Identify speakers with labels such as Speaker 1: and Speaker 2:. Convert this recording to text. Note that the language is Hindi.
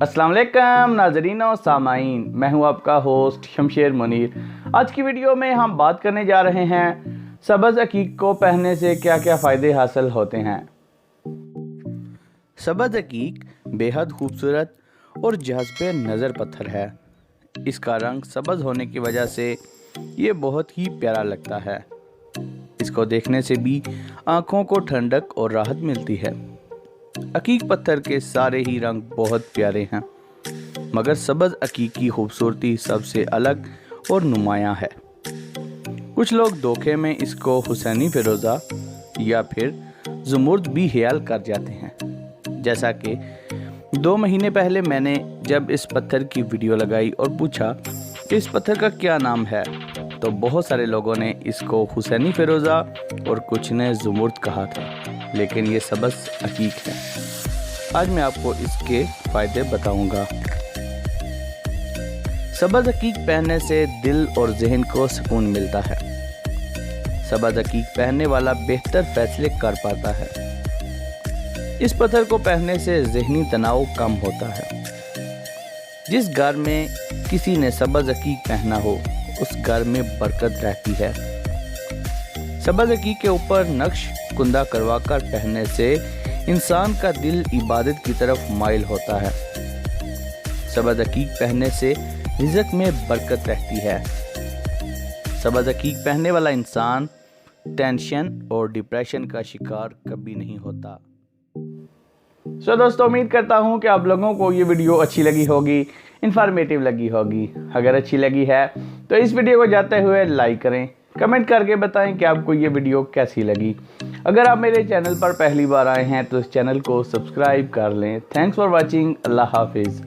Speaker 1: अस्सलाम वालेकुम नाज़रीन और सामाईन, मैं हूं आपका होस्ट शमशेर मुनीर। आज की वीडियो में हम बात करने जा रहे हैं सब्ज़ अकीक को पहनने से क्या क्या फ़ायदे हासिल होते हैं। सब्ज़ अकीक बेहद खूबसूरत और जज्बे नज़र पत्थर है। इसका रंग सब्ज़ होने की वजह से ये बहुत ही प्यारा लगता है। इसको देखने से भी आँखों को ठंडक और राहत मिलती है। अकीक पत्थर के सारे ही रंग बहुत प्यारे हैं, मगर सब्ज़ अकीक की खूबसूरती सबसे अलग और नुमायाँ है। कुछ लोग धोखे में इसको हुसैनी फिरोज़ा या फिर ज़ुमुर्द भी ख्याल कर जाते हैं। जैसा कि 2 महीने पहले मैंने जब इस पत्थर की वीडियो लगाई और पूछा कि इस पत्थर का क्या नाम है, तो बहुत सारे लोगों ने इसको हुसैनी फिरोज़ा और कुछ ने ज़ुमुर्द कहा था, लेकिन ये सब्ज़ अकीक है। आज मैं आपको इसके फ़ायदे बताऊंगा। सब्ज़ अकीक पहनने से दिल और जहन को सुकून मिलता है। सब्ज़ अकीक पहनने वाला बेहतर फैसले कर पाता है। इस पत्थर को पहनने से जहनी तनाव कम होता है। जिस घर में किसी ने सब्ज़ अकीक पहना हो, उस घर में बरकत रहती है। सब्ज़ अकीक के ऊपर नक्श कुंदा करवाकर पहनने से इंसान का दिल इबादत की तरफ माइल होता है। सब्ज़ अकीक पहनने से रिज़्क़ में बरकत रहती है। सब्ज़ अकीक पहनने वाला इंसान टेंशन और डिप्रेशन का शिकार कभी नहीं होता। दोस्तों, उम्मीद करता हूँ कि आप लोगों को ये वीडियो अच्छी लगी होगी, इंफॉर्मेटिव लगी होगी। अगर अच्छी लगी है तो इस वीडियो को जाते हुए लाइक करें, कमेंट करके बताएं कि आपको ये वीडियो कैसी लगी। अगर आप मेरे चैनल पर पहली बार आए हैं तो इस चैनल को सब्सक्राइब कर लें। Thanks for watching. अल्लाह हाफिज़।